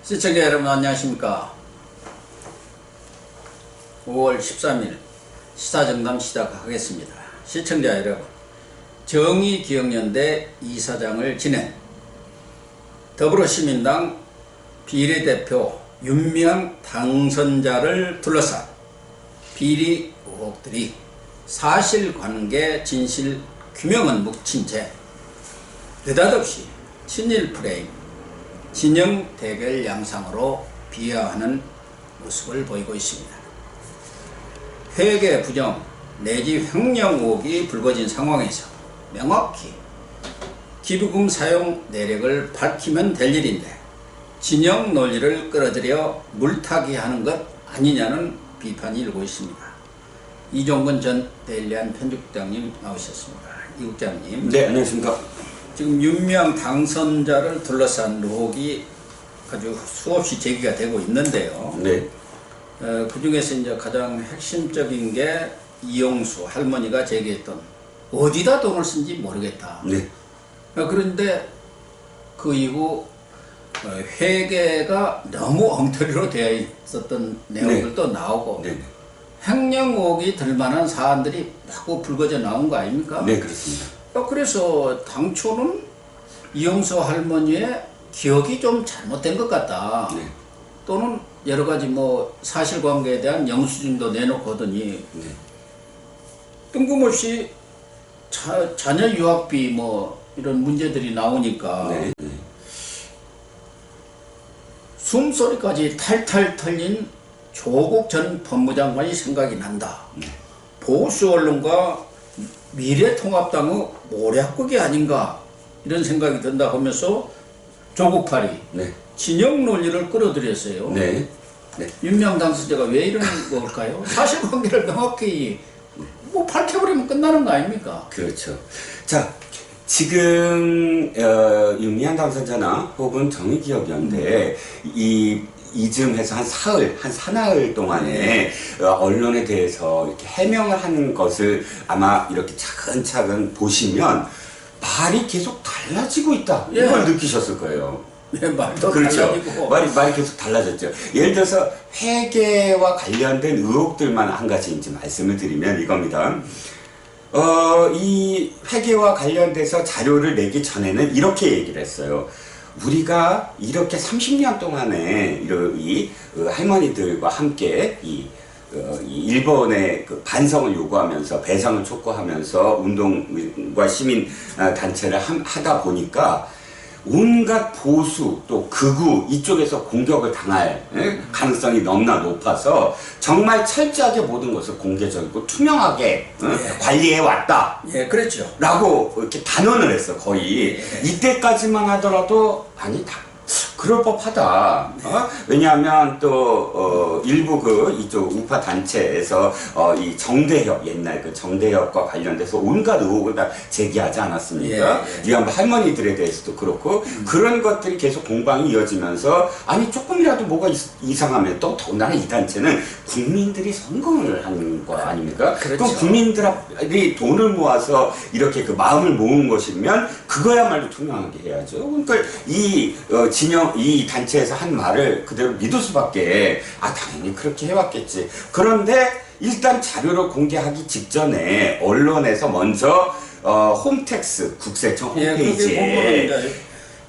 시청자 여러분 안녕하십니까. 5월 13일 시사정담 시작하겠습니다. 시청자 여러분, 정의기억연대 이사장을 지낸 더불어시민당 비례대표 윤미향 당선자를 둘러싼 비리 의혹들이 사실관계 진실 규명은 묵힌 채 느닷없이 친일 프레임, 진영 대결 양상으로 비화하는 모습을 보이고 있습니다. 회계 부정 내지 횡령 의혹이 불거진 상황에서 명확히 기부금 사용 내력을 밝히면 될 일인데 진영 논리를 끌어들여 물타기 하는 것 아니냐는 비판이 일고 있습니다. 이종근 전 데일리안 편집국장님 나오셨습니다. 이 국장님. 네, 안녕하십니까. 지금 윤미향 당선자를 둘러싼 의혹이 아주 수없이 제기가 되고 있는데요. 네. 그 중에서 이제 가장 핵심적인 게 이용수 할머니가 제기했던 어디다 돈을 쓴지 모르겠다. 네. 그런데 그 이후 회계가 너무 엉터리로 되어 있었던 내용들도 나오고 네. 횡령 의혹이 들만한 사안들이 마구 불거져 나온 거 아닙니까? 네, 그렇습니다. 그래서 당초는 이용수 할머니의 기억이 좀 잘못된 것 같다. 네. 또는 여러 가지 뭐 사실관계에 대한 영수증도 내놓고 하더니 네. 뜬금없이 자녀 유학비 뭐 이런 문제들이 나오니까 네. 네. 숨소리까지 탈탈 털린 조국 전 법무장관이 생각이 난다. 네. 보수 언론과 미래통합당의 모략극이 아닌가 이런 생각이 든다 하면서 조국팔이 네. 진영 논리를 끌어들였어요. 네. 네. 윤미향 당선자가 왜 이런 걸까요? 사실관계를 명확히 뭐 밝혀버리면 끝나는 거 아닙니까? 그렇죠. 자, 지금 윤미향 당선자나 혹은 정의기억연대 이쯤해서 한 사나흘 동안에 언론에 대해서 이렇게 해명을 하는 것을 아마 이렇게 차근차근 보시면 말이 계속 달라지고 있다. 예. 이걸 느끼셨을 거예요. 네, 말도 그렇죠. 달라지고 말이 계속 달라졌죠. 예를 들어서 회계와 관련된 의혹들만 한 가지 이제 말씀을 드리면 이겁니다. 이 회계와 관련돼서 자료를 내기 전에는 이렇게 얘기를 했어요. 우리가 이렇게 30년 동안에 이 할머니들과 함께 이 일본의 그 반성을 요구하면서 배상을 촉구하면서 운동과 시민 단체를 하다 보니까 온갖 보수 또 극우 이쪽에서 공격을 당할 가능성이 너무나 높아서 정말 철저하게 모든 것을 공개적이고 투명하게 관리해 왔다. 예, 그렇죠. 라고 이렇게 단언을 했어. 거의 이때까지만 하더라도 아니 다 그럴 법하다. 왜냐하면 또 일부 이쪽 우파 단체에서 이 정대협 옛날 그 정대협과 관련돼서 온갖 의혹을 다 제기하지 않았습니까? 위안부 할머니들에 대해서도 그렇고 그런 것들이 계속 공방이 이어지면서 아니 조금이라도 뭐가 이상하면 또 더군다나 이 단체는 국민들이 선거를 하는 거 아닙니까? 그렇죠. 그럼 국민들이 돈을 모아서 이렇게 그 마음을 모은 것이면 그거야말로 투명하게 해야죠. 그러니까 이 단체에서 한 말을 그대로 믿을 수밖에 당연히 그렇게 해왔겠지. 그런데 일단 자료를 공개하기 직전에 언론에서 먼저 홈택스 국세청 홈페이지에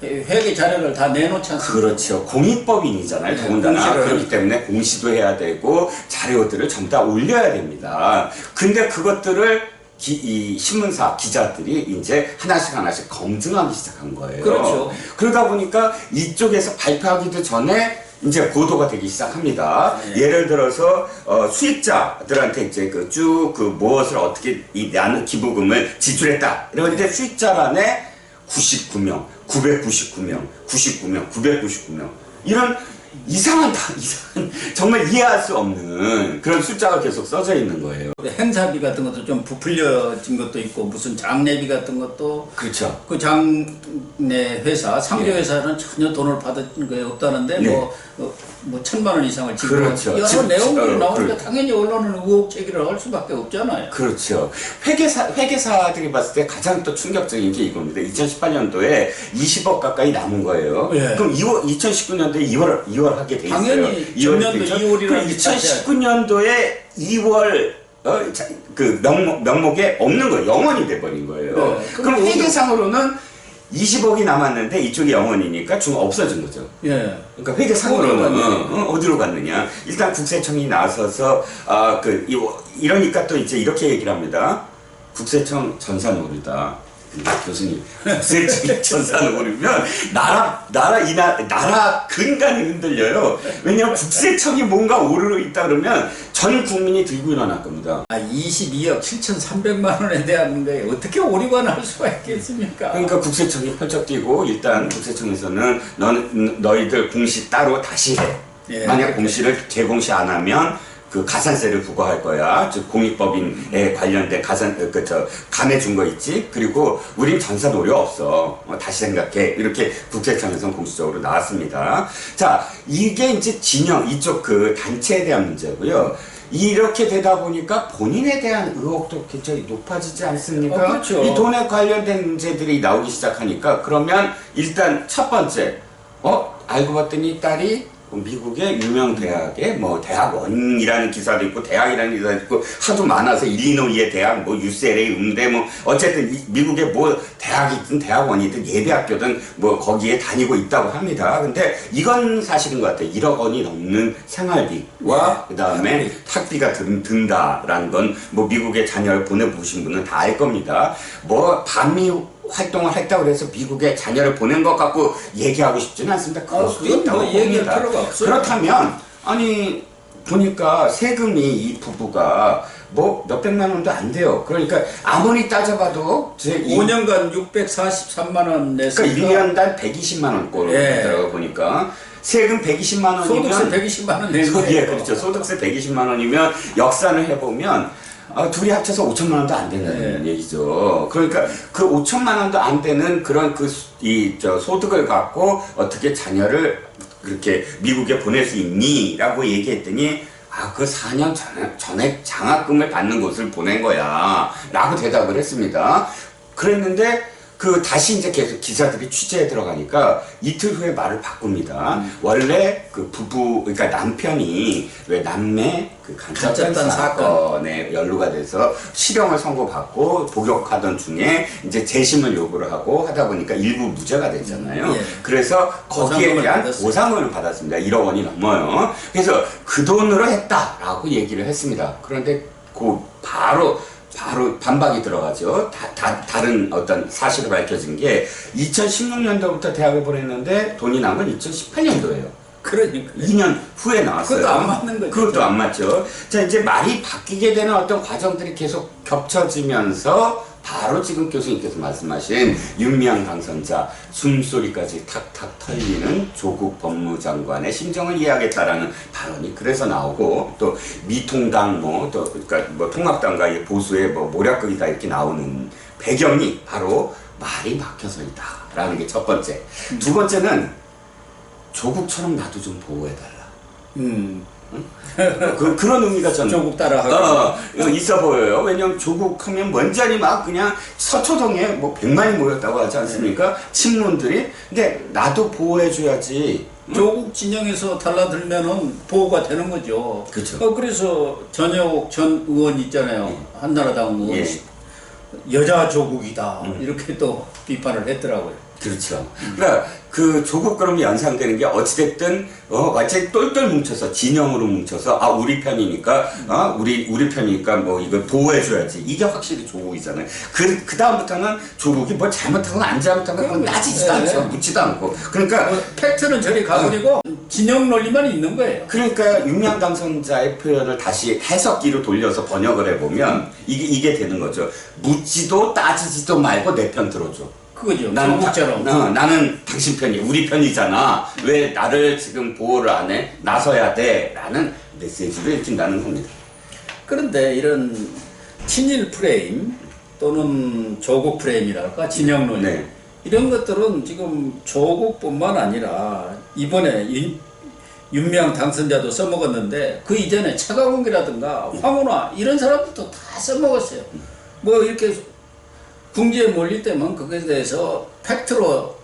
회계 자료를 다 내놓지 않습니까? 그렇죠. 공익법인이잖아요. 더군다나 그렇기 때문에 공시도 해야 되고 자료들을 전부 다 올려야 됩니다. 근데 그것들을 이 신문사 기자들이 이제 하나씩 검증하기 시작한 거예요. 그렇죠. 그러다 보니까 이쪽에서 발표하기도 전에 이제 보도가 되기 시작합니다. 예를 들어서 수익자들한테 이제 쭉 무엇을 어떻게 나는 기부금을 지출했다. 이런데 수익자란에 99명, 999명, 99명, 999명 이런 이상한 정말 이해할 수 없는 그런 숫자가 계속 써져 있는 거예요. 행사비 같은 것도 좀 부풀려진 것도 있고 무슨 장례비 같은 것도 그렇죠. 그 장례 회사 상조 회사는 전혀 돈을 받은 게 없다는데 네. 뭐 1,000만 원 이상을 지금 그렇죠. 여러 진짜, 내용들이 나오니까 그렇죠. 당연히 언론은 의혹 제기를 할 수밖에 없잖아요. 그렇죠. 회계사들이 봤을 때 가장 또 충격적인 게 이겁니다. 2018년도에 20억 가까이 남은 거예요. 예. 그럼 2019년도에 2월 하게 돼 있어요. 당연히 전년도 2월이라는 2019년도에 2월 그 명목에 없는 거예요. 영원이 돼버린 거예요. 네. 그럼 회계상으로는 20억이 남았는데 이쪽이 영원이니까 좀 없어진 거죠. 예. 그러니까 회계상으로는 어디로 갔느냐? 일단 국세청이 나서서 이러니까 또 이제 이렇게 얘기를 합니다. 국세청 전산오류다. 교수님, 국세청이 전산오류면 나라 근간이 흔들려요. 왜냐하면 국세청이 뭔가 오르고 있다 그러면 전 국민이 들고 일어날 겁니다. 22억 7,300만 원에 대한 게 어떻게 오류가 날 수가 있겠습니까? 그러니까 국세청이 펄쩍 뛰고 일단 국세청에서는 너희들 공시 따로 다시 해. 예, 만약 그렇게. 공시를 재공시 안 하면 그 가산세를 부과할 거야. 즉 공익법인에 관련된 감해준 거 있지. 그리고 우린 전산 오류 없어. 다시 생각해. 이렇게 국세청에서는 공식적으로 나왔습니다. 자, 이게 이제 진영 이쪽 그 단체에 대한 문제고요. 이렇게 되다 보니까 본인에 대한 의혹도 굉장히 높아지지 않습니까? 그렇죠. 이 돈에 관련된 문제들이 나오기 시작하니까 그러면 일단 첫 번째 알고 봤더니 딸이 미국의 유명 대학에 대학원이라는 기사도 있고 대학이라는 기사도 있고 하도 많아서 일리노이의 대학 UCLA 음대 어쨌든 미국의 대학이든 대학원이든 예비학교든 거기에 다니고 있다고 합니다. 근데 이건 사실인 것 같아요. 1억 원이 넘는 생활비와 그다음에 학비가 든다라는 건 미국에 자녀를 보내보신 분은 다 알 겁니다. 반미 활동을 했다고 해서 미국에 자녀를 보낸 것 갖고 얘기하고 싶지는 않습니다. 그럴 수도 있다고 얘기할 봅니다. 필요가 없어요. 그렇다면 보니까 세금이 이 부부가 몇백만 원도 안 돼요. 그러니까 아무리 따져봐도 5년간 643만 원 냈으니까 그러니까 1년당 120만 원꼴로 들어가 보니까 세금 120만 원이면 소득세 120만 원 낸 거예요. 예, 그렇죠. 소득세 120만 원이면 역산을 해보면 둘이 합쳐서 5천만 원도 안 된다는 얘기죠. 그러니까 그 5천만 원도 안 되는 그런 소득을 갖고 어떻게 자녀를 그렇게 미국에 보낼 수 있니? 라고 얘기했더니 그 4년 전에 장학금을 받는 곳을 보낸 거야. 라고 대답을 했습니다. 그랬는데 다시 이제 계속 기자들이 취재에 들어가니까 이틀 후에 말을 바꿉니다. 원래 그 부부, 그러니까 남편이 왜 남매 간접단 사건에 연루가 돼서 실형을 선고받고 복역하던 중에 이제 재심을 요구를 하고 하다 보니까 일부 무죄가 됐잖아요. 그래서 거기에 대한 보상금을 받았습니다. 1억 원이 넘어요. 그래서 그 돈으로 했다라고 얘기를 했습니다. 그런데 바로 반박이 들어가죠. 다른 어떤 사실이 밝혀진 게 2016년도부터 대학을 보냈는데 돈이 나온 건 2018년도예요. 그러니까 2년 후에 나왔어요. 그것도 안 맞는 거죠. 그것도 안 맞죠. 자, 이제 말이 바뀌게 되는 어떤 과정들이 계속 겹쳐지면서 바로 지금 교수님께서 말씀하신 윤미향 당선자 숨소리까지 탁탁 털리는 조국 법무장관의 심정을 이해하겠다라는 발언이 그래서 나오고 또 미통당 그러니까 통합당과 보수의 모략극이다 이렇게 나오는 배경이 바로 말이 막혀서 있다라는 게 첫 번째. 두 번째는 조국처럼 나도 좀 보호해달라. 그런 의미가 저는 조국 따라하고 있어 보여요. 왜냐면 조국하면 완전히 막 그냥 서초동에 100만이 모였다고 하지 않습니까? 친문들이. 근데 나도 보호해줘야지. 조국 진영에서 달라들면은 보호가 되는 거죠. 그렇죠. 그래서 전혁 전 의원 있잖아요. 한나라당 의원. 여자 조국이다. 이렇게 또 비판을 했더라고요. 그렇죠. 그러니까 그 조국 그럼이 연상되는 게 어찌됐든 완전히 똘똘 뭉쳐서 진영으로 뭉쳐서 우리 편이니까 우리 편이니까 이거 보호해줘야지. 이게 확실히 조국이잖아요. 그 다음부터는 조국이 잘못하고 안 잘못하고 그건 따지지도 않죠. 묻지도 않고. 그러니까 팩트는 저리 가버리고 진영 논리만 있는 거예요. 그러니까 윤미향 당선자의 표현을 다시 해석기로 돌려서 번역을 해보면 이게 되는 거죠. 묻지도 따지지도 말고 내 편 들어줘. 그거죠. 나는 조국처럼. 나는 당신 편이 우리 편이잖아. 왜 나를 지금 보호를 안 해? 나서야 돼. 라는 메시지를 해준다는 겁니다. 그런데 이런 친일 프레임 또는 조국 프레임이랄까 진영 논리 네. 이런 것들은 지금 조국뿐만 아니라 이번에 윤미향 당선자도 써먹었는데 그 이전에 최강욱이라든가 황운하 이런 사람들도 다 써먹었어요. 뭐 이렇게 궁지에 몰릴 때면 그것에 대해서 팩트로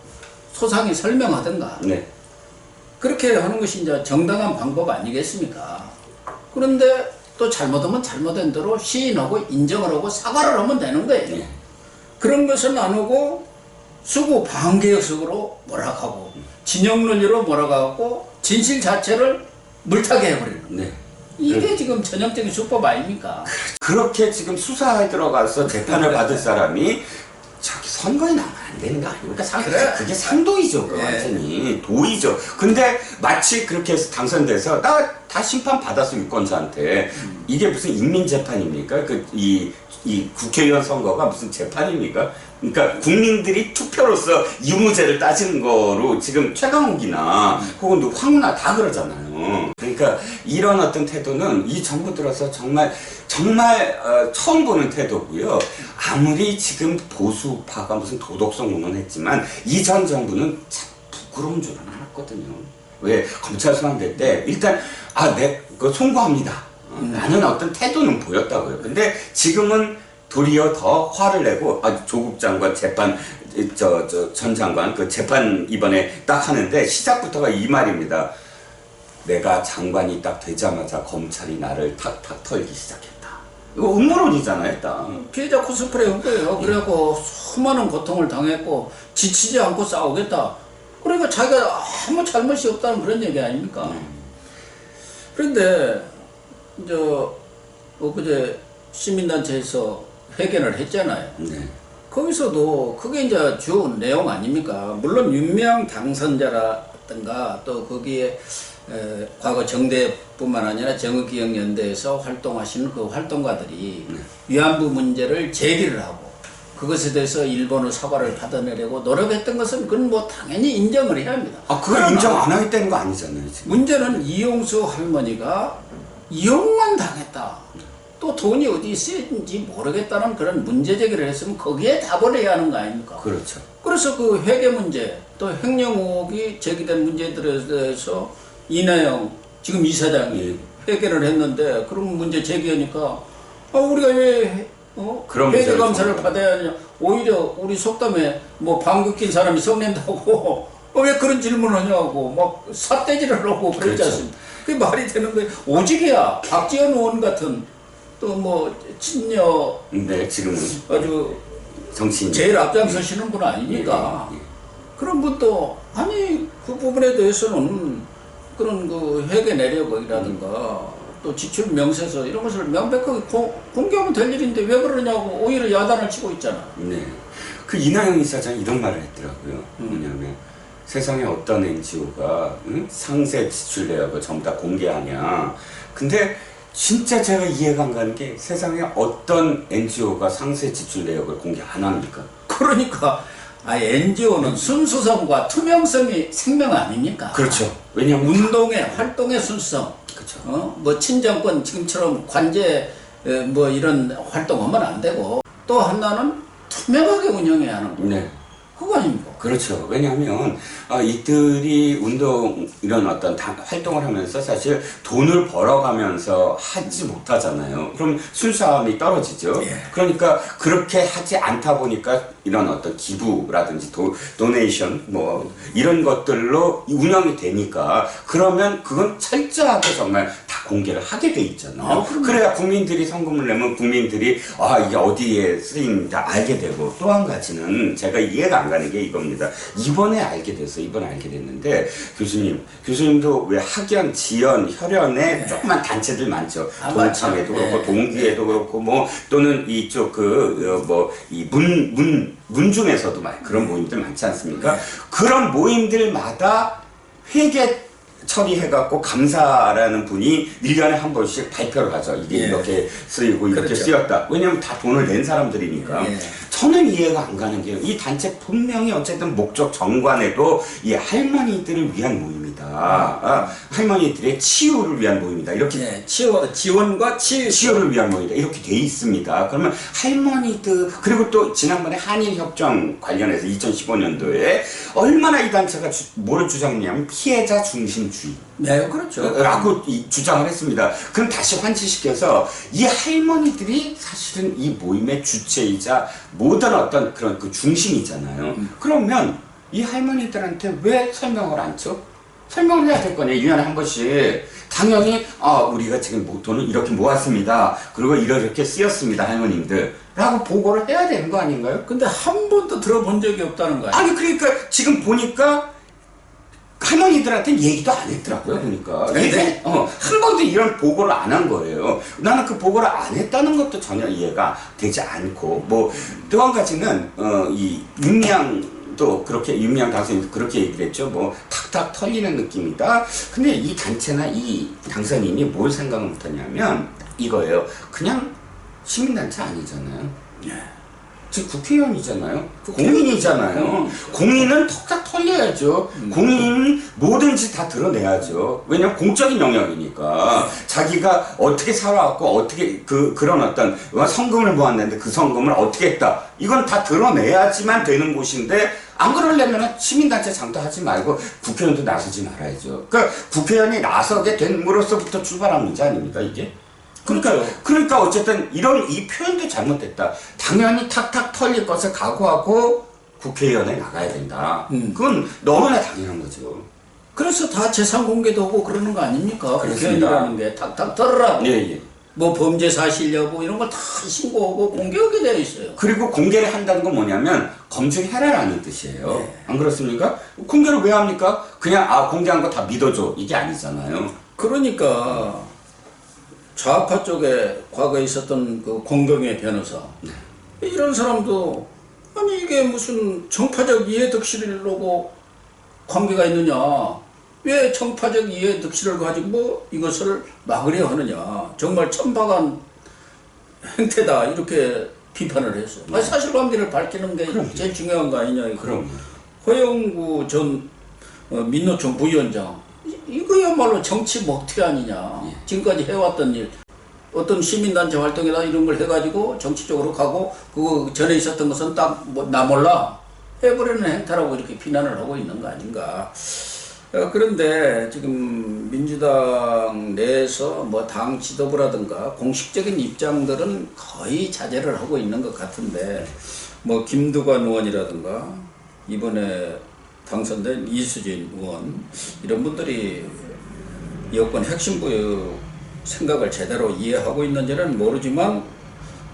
소상히 설명하든가 네. 그렇게 하는 것이 이제 정당한 방법 아니겠습니까? 그런데 또 잘못하면 잘못된 대로 시인하고 인정을 하고 사과를 하면 되는 거예요. 네. 그런 것은 안 하고 수구 반개혁식으로 몰아가고 진영 논리로 몰아가고 진실 자체를 물타게 해버리는 거예요. 네. 이게 지금 전형적인 수법 아닙니까? 그렇게 지금 수사에 들어가서 재판을 받을 사람이 저기 선거에 나오면 안 되는 거 아닙니까? 그래. 그게 상도이죠, 그 네. 완전히 도의죠. 근데 마치 그렇게 해서 당선돼서 나 다 심판 받았어 유권자한테 이게 무슨 인민재판입니까? 이 국회의원 선거가 무슨 재판입니까? 그러니까 국민들이 투표로서 유무죄를 따지는 거로 지금 최강욱이나 혹은 황운하 다 그러잖아요. 그러니까 이런 어떤 태도는 이 정부 들어서 정말 처음 보는 태도고요. 아무리 지금 보수파가 무슨 도덕성 운운했지만 이전 정부는 참 부끄러운 줄은 알았거든요. 왜 검찰 수감될 때 일단 그 송구합니다. 라는 어떤 태도는 보였다고요. 근데 지금은 도리어 더 화를 내고 조국 장관 재판 전 장관 그 재판 이번에 딱 하는데 시작부터가 이 말입니다. 내가 장관이 딱 되자마자 검찰이 나를 탁탁 털기 시작했다. 이거 음모론이잖아요, 일단. 피해자 코스프레 한 거예요. 그래갖고 수많은 고통을 당했고 지치지 않고 싸우겠다. 그러니까 자기가 아무 잘못이 없다는 그런 얘기 아닙니까? 그런데 이제 엊그제 시민단체에서 회견을 했잖아요. 네. 거기서도 그게 이제 주 내용 아닙니까? 물론 윤미향 당선자라든가 또 거기에 과거 정대뿐만 아니라 정의기억연대에서 활동하시는 그 활동가들이 위안부 문제를 제기를 하고 그것에 대해서 일본의 사과를 받아내려고 노력했던 것은 그건 뭐 당연히 인정을 해야 합니다. 그걸 인정 안 하겠다는 거 아니잖아요, 지금. 문제는 이용수 할머니가 이용만 당했다. 또 돈이 어디 쓰였는지 모르겠다는 그런 문제 제기를 했으면 거기에 답을 해야 하는 거 아닙니까? 그렇죠. 그래서 그 회계 문제, 또 횡령 의혹이 제기된 문제들에 대해서 이나영 지금 이사장이 회계를 했는데 그런 문제 제기하니까 우리가 왜 그런 회계 문제를 감사를 좀- 받아야 하느냐? 오히려 우리 속담에 뭐 방귀 낀 사람이 성낸다고 왜 그런 질문을 하냐고 막 삿대질을 하고 그랬지 그렇죠. 않습니까? 그게 말이 되는 거예요. 오직이야. 박지원 의원 같은 또 뭐 친여 네, 지금은 아주 정치인. 제일 앞장서시는 분 아닙니까? 예, 예. 그런 분도 아니 그 부분에 대해서는 그런 그 회계 내역이라든가 또 지출 명세서 이런 것을 명백하게 공개하면 될 일인데 왜 그러냐고 오히려 야단을 치고 있잖아. 네. 그 이나영 이사장이 이런 말을 했더라고요. 뭐냐면 세상에 어떤 NGO가 상세 지출 내역을 전부 다 공개하냐. 근데 진짜 제가 이해가 안 가는 게 세상에 어떤 NGO가 상세 지출 내역을 공개 안 합니까? 그러니까 NGO는 순수성과 투명성이 생명 아닙니까? 그렇죠. 왜냐하면 운동의 활동의 순수성. 그렇죠. 뭐 친정권 지금처럼 관제 뭐 이런 활동하면 안 되고 또 하나는 투명하게 운영해야 하는 거. 네. 그거 아닙니까? 그렇죠. 왜냐하면 이들이 운동 이런 어떤 활동을 하면서 사실 돈을 벌어가면서 하지 못하잖아요. 그럼 순수함이 떨어지죠. 예. 그러니까 그렇게 하지 않다 보니까 이런 어떤 기부라든지 도네이션 뭐 이런 것들로 운영이 되니까 그러면 그건 철저하게 정말 다 공개를 하게 돼 있잖아요. 그래야 국민들이 성금을 내면 국민들이 이게 어디에 쓰인지 알게 되고 또 한 가지는 제가 이해가 안 가는 게 이겁니다. 이번에 알게 됐는데 교수님도 왜 학연, 지연, 혈연에 조그만 단체들 많죠. 동창회도 그렇고 동기회도 그렇고 뭐 또는 이쪽 이 문중에서도 그런 모임들 많지 않습니까? 그런 모임들마다 회계 처리해갖고 감사라는 분이 1년에 한 번씩 발표를 하죠. 이게 이렇게 쓰이고 이렇게 그렇죠. 쓰였다. 왜냐면 다 돈을 낸 사람들이니까. 저는 이해가 안 가는 게요. 이 단체 분명히 어쨌든 목적 정관에도 이 할머니들을 위한 모임이다. 할머니들의 치유를 위한 모임이다. 이렇게 네, 지원과 치유를 위한 모임이다. 이렇게 돼 있습니다. 그러면 할머니들 그리고 또 지난번에 한일협정 관련해서 2015년도에 얼마나 이 단체가 뭐를 주장했냐면 피해자 중심주의. 네, 그렇죠. 라고 주장을 했습니다. 그럼 다시 환치시켜서 이 할머니들이 사실은 이 모임의 주체이자 모든 어떤 그런 그 중심이잖아요. 그러면 이 할머니들한테 왜 설명을 안 쳐? 설명을 해야 될 거 아니에요. 1년에 한 번씩. 당연히, 우리가 지금 돈을 이렇게 모았습니다. 그리고 이렇게 쓰였습니다, 할머님들. 라고 보고를 해야 되는 거 아닌가요? 근데 한 번도 들어본 적이 없다는 거예요. 아니, 그러니까 지금 보니까 할머니들한테는 얘기도 안 했더라고요, 보니까. 네. 한 번도 이런 보고를 안 한 거예요. 나는 그 보고를 안 했다는 것도 전혀 이해가 되지 않고, 또 한 가지는, 이 윤미향도 그렇게, 윤미향 당선인도 그렇게 얘기를 했죠. 탁탁 털리는 느낌이다. 근데 이 단체나 이 당선인이 뭘 생각을 못하냐면, 이거예요. 그냥 시민단체 아니잖아요. 네. 지금 국회의원이잖아요. 공인이잖아요. 공인은 턱딱 털려야죠. 공인 뭐든지 다 드러내야죠. 왜냐면 공적인 영역이니까. 자기가 어떻게 살아왔고, 어떻게, 그런 어떤, 성금을 모았는데 그 성금을 어떻게 했다. 이건 다 드러내야지만 되는 곳인데, 안 그러려면 시민단체 장도하지 말고 국회의원도 나서지 말아야죠. 그러니까 국회의원이 나서게 됨으로써부터 출발한 문제 아닙니까, 이게? 그러니까 어쨌든 이 표현도 잘못됐다. 당연히 탁탁 털릴 것을 각오하고 국회의원에 나가야 된다. 그건 너무나 당연한 거죠. 그래서 다 재산 공개도 하고 그러는 거 아닙니까? 그렇습니다. 국회의원이라는 게 탁탁 털으라고. 예. 범죄 사실 여부 이런 거 다 신고하고 공개하게 되어 있어요. 그리고 공개를 한다는 건 뭐냐면 검증해라라는 뜻이에요. 네. 안 그렇습니까? 공개를 왜 합니까? 그냥 공개한 거 다 믿어줘. 이게 아니잖아요. 그러니까 좌파 쪽에 과거에 있었던 그 공경의 변호사 이런 사람도 아니 이게 무슨 정파적 이해득실로고 관계가 있느냐, 왜 정파적 이해득실을 가지고 이것을 막으려 하느냐, 정말 천박한 행태다 이렇게 비판을 했어요. 아니, 사실관계를 밝히는 게 제일 중요한 거 아니냐 이거. 그럼 허영구 전 민노총 부위원장 이거야말로 정치 먹튀 아니냐. 지금까지 해왔던 일, 어떤 시민단체 활동이나 이런 걸 해가지고 정치적으로 가고, 그거 전에 있었던 것은 딱 나 몰라 해버리는 행태라고 이렇게 비난을 하고 있는 거 아닌가. 그런데 지금 민주당 내에서 당 지도부라든가 공식적인 입장들은 거의 자제를 하고 있는 것 같은데, 김두관 의원이라든가 이번에 당선된 이수진 의원 이런 분들이 여권 핵심부의 생각을 제대로 이해하고 있는지는 모르지만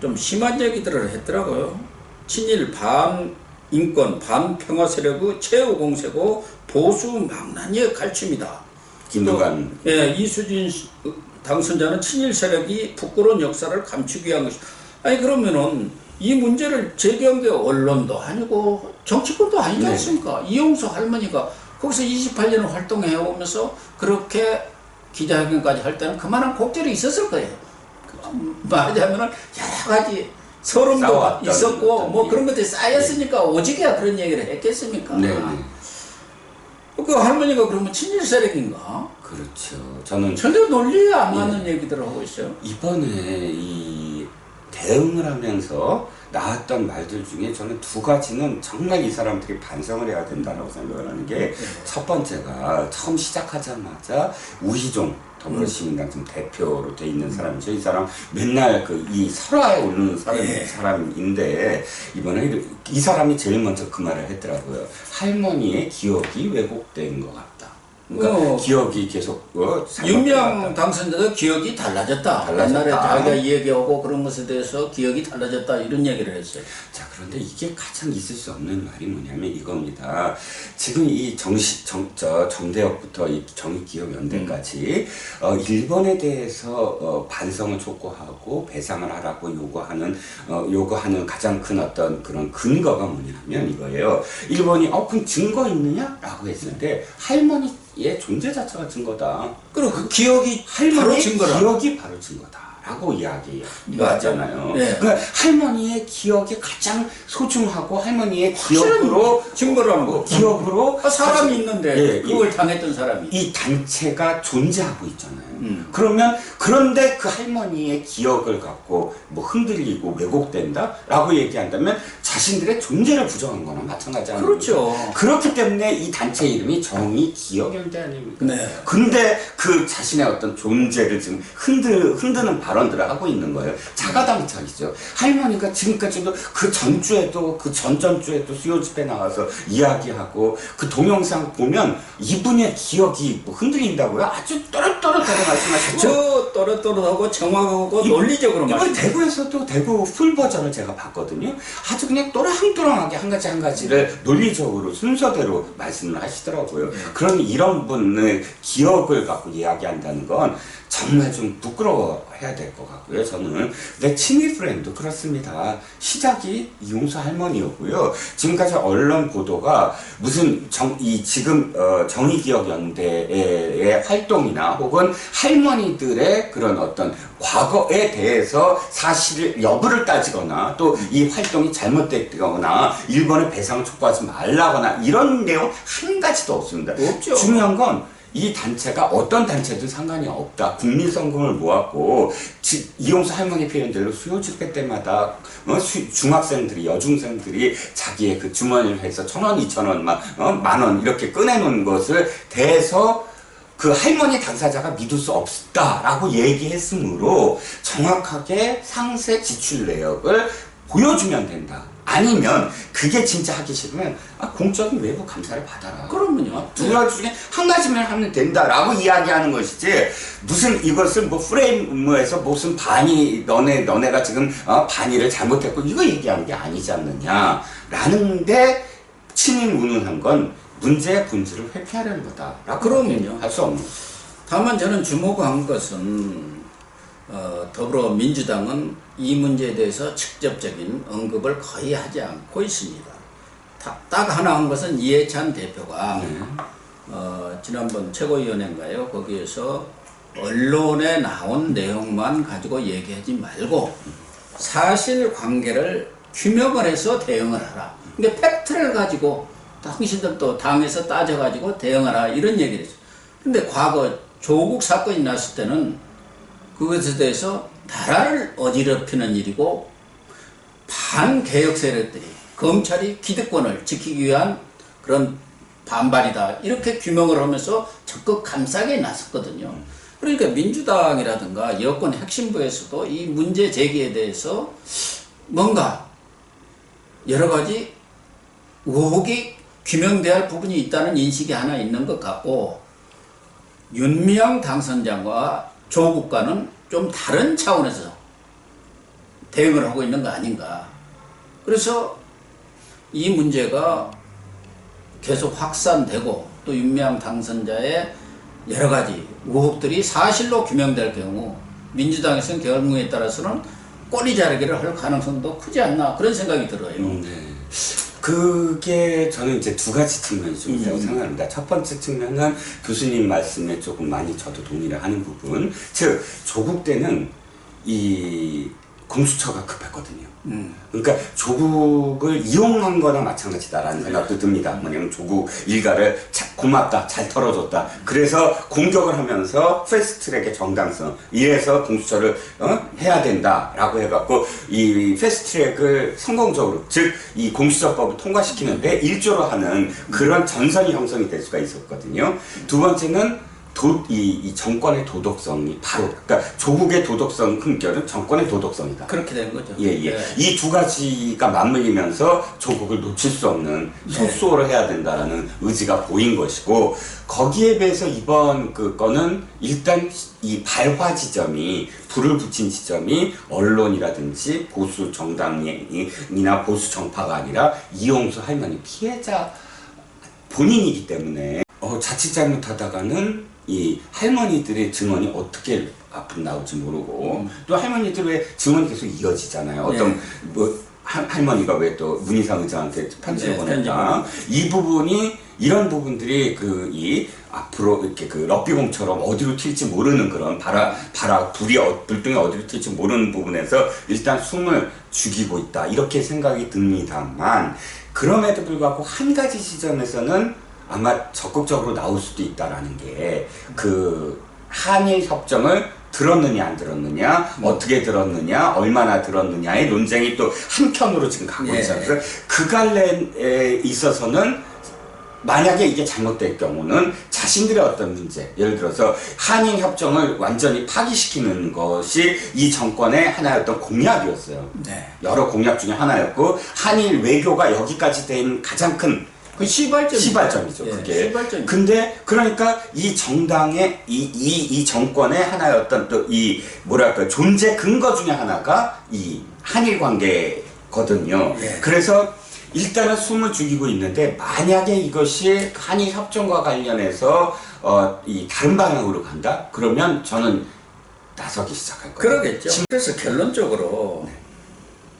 좀 심한 얘기들을 했더라고요. 친일 반인권 반평화 세력의 최후 공세고 보수 망나니의 갈춤이다. 김두관. 예, 이수진 당선자는 친일 세력이 부끄러운 역사를 감추기 위한 것이. 아니 그러면은 이 문제를 제기한 게 언론도 아니고 정치권도 아니지 않습니까? 이용수 할머니가 거기서 28년을 활동해오면서 그렇게 기자회견까지 할 때는 그만한 곡절이 있었을 거예요. 말하자면 여러 가지 서름도 있었고 그런 것들이 쌓였으니까 오직이야 그런 얘기를 했겠습니까? 네. 그 할머니가 그러면 친일 세력인가? 그렇죠. 저는 전혀 논리에 안 맞는 얘기들을 하고 있어요. 이번에 이 대응을 하면서 나왔던 말들 중에 저는 두 가지는 정말 이 사람들이 반성을 해야 된다고 생각을 하는 게, 첫 번째가 처음 시작하자마자 우희종 더불어시민당 대표로 돼 있는 사람이죠. 이 사람 맨날 이 설화에 오르는 사람인데, 이번에 이 사람이 제일 먼저 그 말을 했더라고요. 할머니의 기억이 왜곡된 것 같다. 그러니까 기억이 계속 윤미향 당선자도 기억이 달라졌다. 옛날에 자기가 이야기하고 그런 것에 대해서 기억이 달라졌다 이런 얘기를 했어요. 자, 그런데 이게 가장 있을 수 없는 말이 뭐냐면 이겁니다. 지금 이 정대협부터 이 정의기억연대까지 일본에 대해서 반성을 촉구하고 배상을 하라고 요구하는 가장 큰 어떤 그런 근거가 뭐냐면 이거예요. 일본이 그럼 증거 있느냐? 라고 했을 때 할머니의 존재 자체가 증거다. 그리고 그 기억이 할머니의 바로 증거라. 기억이 바로 증거다. 라고 이야기하잖아요. 네. 그러니까 할머니의 기억이 가장 소중하고 할머니의 기억으로 증거를 하는 거. 기억으로 사람이 가장, 있는데 예, 그걸 당했던 사람이 이 단체가 존재하고 있잖아요. 그러면 그런데 그 할머니의 기억을 갖고 뭐 흔들리고 왜곡된다라고 얘기한다면 자신들의 존재를 부정한 거나 마찬가지 아닙니까? 그렇죠. 그렇기 때문에 이 단체 이름이 정의 기억연대 아닙니까? 네. 근데 그 자신의 어떤 존재를 지금 흔드는 발언들을 하고 있는 거예요. 자가당착이죠. 할머니가 지금까지도 그 전주에도 그 전전주에도 수요 집회 나와서 이야기하고 그 동영상 보면 이분의 기억이 뭐 흔들린다고요? 아주 또렷또렷하게 말씀하시고 저 또렷또렷하고 정확하고 논리적으로 이번 말씀. 대구에서도 대구 풀 버전을 제가 봤거든요. 아주 그냥 또랑또랑하게 한 가지 한 가지를 논리적으로 순서대로 말씀을 하시더라고요. 그런 이런 분의 기억을 갖고 이야기한다는 건 정말 좀 부끄러워해야 될 것 같고요. 저는 내 친위 프렌드 그렇습니다. 시작이 이용수 할머니였고요. 지금까지 언론 보도가 무슨 지금 정의기억연대의 활동이나 혹은 할머니들의 그런 어떤 과거에 대해서 사실 여부를 따지거나 또 이 활동이 잘못됐거나 일본에 배상 촉구하지 말라거나 이런 내용 한 가지도 없습니다. 없죠. 중요한 건 이 단체가 어떤 단체든 상관이 없다. 국민성금을 모았고 이용수 할머니 표현대로 수요 집회 때마다 중학생들이 여중생들이 자기의 그 주머니를 해서 1,000원, 2,000원, 만원 이렇게 꺼내놓은 것을 대해서 그 할머니 당사자가 믿을 수 없다라고 얘기했으므로 정확하게 상세 지출 내역을 보여주면 된다. 아니면 그게 진짜 하기 싫으면 공적인 외부 감사를 받아라. 그러면요. 두 가지 중에 한 가지만 하면 된다라고 이야기하는 것이지 무슨 이것을 뭐 프레임에서 무슨 너네가 지금 반의를 잘못했고 이거 얘기하는 게 아니지 않느냐라는데 친인 운운한 건 문제의 본질을 회피하려는 거다라고 그러면요. 할 수 없는. 다만 저는 주목한 것은 더불어민주당은 이 문제에 대해서 직접적인 언급을 거의 하지 않고 있습니다. 딱 하나 한 것은 이해찬 대표가 지난번 최고위원회인가요? 거기에서 언론에 나온 내용만 가지고 얘기하지 말고 사실관계를 규명을 해서 대응을 하라. 그러니까 팩트를 가지고 당신들도 당에서 따져가지고 대응하라 이런 얘기를 했어요. 근데 과거 조국 사건이 났을 때는 그것에 대해서 나라를 어지럽히는 일이고 반개혁 세력들이 검찰이 기득권을 지키기 위한 그런 반발이다 이렇게 규명을 하면서 적극 감싸게 나섰거든요. 그러니까 민주당이라든가 여권 핵심부에서도 이 문제 제기에 대해서 뭔가 여러 가지 의혹이 규명돼야 할 부분이 있다는 인식이 하나 있는 것 같고 윤미향 당선자와 조국과는 좀 다른 차원에서 대응을 하고 있는 거 아닌가. 그래서 이 문제가 계속 확산되고 또 윤미향 당선자의 여러 가지 의혹들이 사실로 규명될 경우 민주당에서는 결국에 따라서는 꼬리 자르기를 할 가능성도 크지 않나 그런 생각이 들어요. 네. 그게 저는 이제 두 가지 측면이 좀 있다고 생각합니다. 첫 번째 측면은 교수님 말씀에 조금 많이 저도 동의를 하는 부분. 즉, 조국 때는 이 공수처가 급했거든요. 그러니까 조국을 이용한 거나 마찬가지다라는 생각도 듭니다. 뭐냐면 조국 일가를 고맙다, 잘 털어줬다. 그래서 공격을 하면서 패스트트랙의 정당성, 이래서 공수처를 해야 된다라고 해갖고 이 패스트트랙을 성공적으로, 즉 이 공수처법을 통과시키는데 일조로 하는 그런 전선이 형성이 될 수가 있었거든요. 두 번째는 이 정권의 도덕성이 바로, 그러니까 조국의 도덕성 흠결은 정권의 도덕성이다. 그렇게 된 거죠. 예. 이 두 가지가 맞물리면서 조국을 놓칠 수 없는 속수호를 해야 된다라는 의지가 보인 것이고, 거기에 비해서 이번 거는 일단 이 발화 지점이, 불을 붙인 지점이 언론이라든지 보수 정당이나 보수 정파가 아니라 이용수 할머니 피해자 본인이기 때문에 자칫 잘못하다가는 이 할머니들의 증언이 어떻게 앞으로 나올지 모르고 또 할머니들의 증언이 계속 이어지잖아요. 어떤 할머니가 왜 또 문희상 의장한테 편지를 네, 보냈다. 이 부분이 이런 부분들이 이 앞으로 이렇게 그 럭비공처럼 어디로 튈지 모르는 그런 불등이 어디로 튈지 모르는 부분에서 일단 숨을 죽이고 있다 이렇게 생각이 듭니다만 그럼에도 불구하고 한 가지 지점에서는 아마 적극적으로 나올 수도 있다라는 게 그 한일 협정을 들었느냐 안 들었느냐 어떻게 들었느냐 얼마나 들었느냐의 논쟁이 또 한편으로 지금 가고 있잖아요. 그 갈래에 있어서는 만약에 이게 잘못될 경우는 자신들의 어떤 문제, 예를 들어서 한일 협정을 완전히 파기시키는 것이 이 정권의 하나의 어떤 공약이었어요. 네. 여러 공약 중에 하나였고 한일 외교가 여기까지 된 가장 큰 그 시발점이죠. 예, 그게. 시발점. 근데 그러니까 이 정당의 이 정권의 하나의 어떤 또 이 뭐랄까 존재 근거 중에 하나가 이 한일 관계거든요. 예. 그래서 일단은 숨을 죽이고 있는데 만약에 이것이 한일 협정과 관련해서 이 다른 방향으로 간다? 그러면 저는 나서기 시작할 거예요. 그러겠죠. 그래서 결론적으로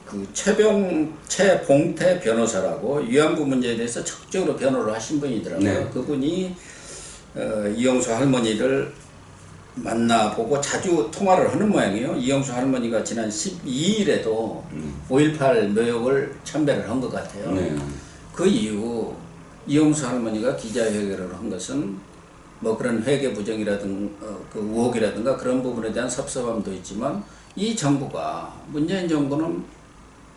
그 최봉태 변호사라고 위안부 문제에 대해서 적극적으로 변호를 하신 분이더라고요. 네. 그분이 이영수 할머니를 만나보고 자주 통화를 하는 모양이에요. 이영수 할머니가 지난 12일에도 5.18 묘역을 참배를 한 것 같아요. 네. 그 이후 이영수 할머니가 기자회견을 한 것은 뭐 그런 회계 부정이라든가 그 의혹이라든가 그런 부분에 대한 섭섭함도 있지만 이 정부가 문재인 정부는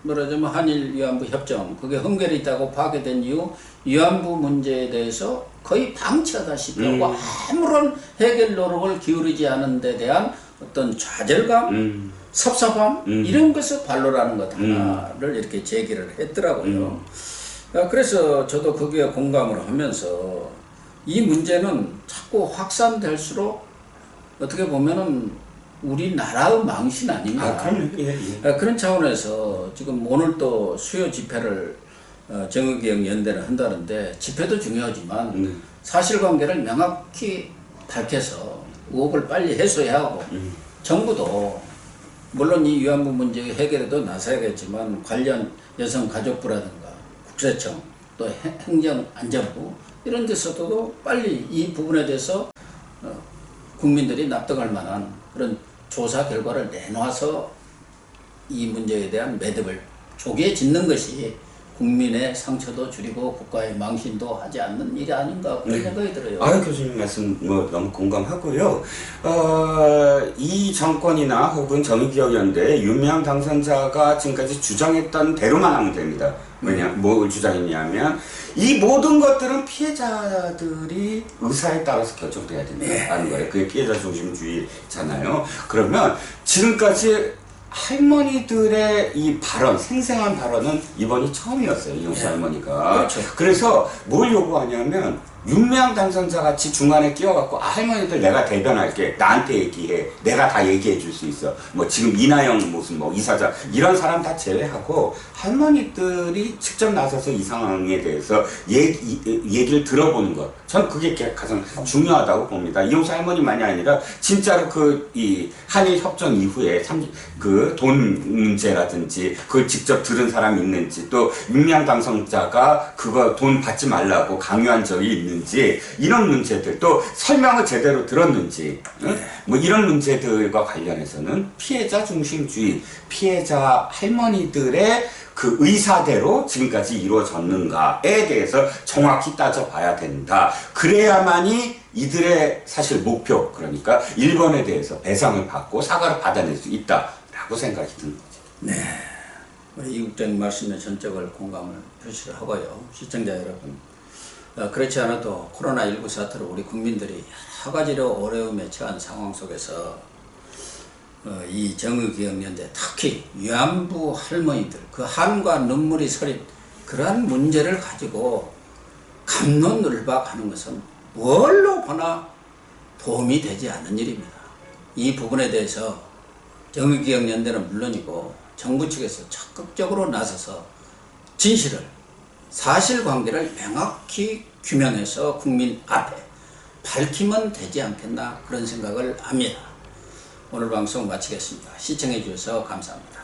말하자면 한일 위안부 협정 그게 흠결이 있다고 파괴된 이후 위안부 문제에 대해서 거의 방치하다시피 하고 아무런 해결 노력을 기울이지 않은 데 대한 어떤 좌절감, 섭섭함 이런 것을 반론하는 것 하나를 이렇게 제기를 했더라고요. 그래서 저도 거기에 공감을 하면서 이 문제는 자꾸 확산될수록 어떻게 보면은 우리나라의 망신 아닌가. 그럼요. 예. 그런 차원에서 지금 오늘 또 수요 집회를 정의기억연대는 한다는데 집회도 중요하지만 사실관계를 명확히 밝혀서 의혹을 빨리 해소해야 하고 정부도 물론 이 위안부 문제 해결에도 나서야겠지만 관련 여성가족부라든가 국세청 또 행정안전부 이런 데서도 빨리 이 부분에 대해서 국민들이 납득할 만한 그런 조사 결과를 내놔서 이 문제에 대한 매듭을 조기에 짓는 것이 국민의 상처도 줄이고 국가의 망신도 하지 않는 일이 아닌가 그런 생각이 들어요. 아유 교수님 말씀 뭐 너무 공감하고요. 이 정권이나 혹은 정의기억연대 유명 당선자가 지금까지 주장했던 대로만 하면 됩니다. 뭘 주장했냐면 이 모든 것들은 피해자들이 의사에 따라서 결정돼야 된다는 거예요. 그게 피해자 중심주의잖아요. 그러면 지금까지 할머니들의 이 발언, 생생한 발언은 이번이 처음이었어요. 이영수 할머니가. 그렇죠. 그래서 뭘 요구하냐면 윤미향 당선자 같이 중간에 끼어갖고 할머니들 내가 대변할게 나한테 얘기해 내가 다 얘기해 줄 수 있어 뭐 지금 이나영 무슨 뭐 이사장 이런 사람 다 제외하고 할머니들이 직접 나서서 이 상황에 대해서 얘기를 들어보는 것 전 그게 가장 중요하다고 봅니다. 이용수 할머니만이 아니라 진짜로 이 한일 협정 이후에 그 돈 문제라든지 그걸 직접 들은 사람이 있는지 또 윤미향 당선자가 그거 돈 받지 말라고 강요한 적이 있는지 이런 문제들 또 설명을 제대로 들었는지 뭐 이런 문제들과 관련해서는 피해자 중심주의 피해자 할머니들의 그 의사대로 지금까지 이루어졌는가에 대해서 정확히 따져봐야 된다. 그래야만이 이들의 사실 목표 그러니까 일본에 대해서 배상을 받고 사과를 받아낼 수 있다라고 생각이 든 거죠. 네, 우리 이국장님 말씀에 전적을 공감을 표시를 하고요. 시청자 여러분, 그렇지 않아도 코로나19 사태로 우리 국민들이 여러 가지로 어려움에 처한 상황 속에서 이 정의기억연대 특히 위안부 할머니들 그 한과 눈물이 서린 그러한 문제를 가지고 갑론을박하는 것은 뭘로 보나 도움이 되지 않는 일입니다. 이 부분에 대해서 정의기억연대는 물론이고 정부 측에서 적극적으로 나서서 진실을 사실관계를 명확히 규명해서 국민 앞에 밝히면 되지 않겠나 그런 생각을 합니다. 오늘 방송 마치겠습니다. 시청해 주셔서 감사합니다.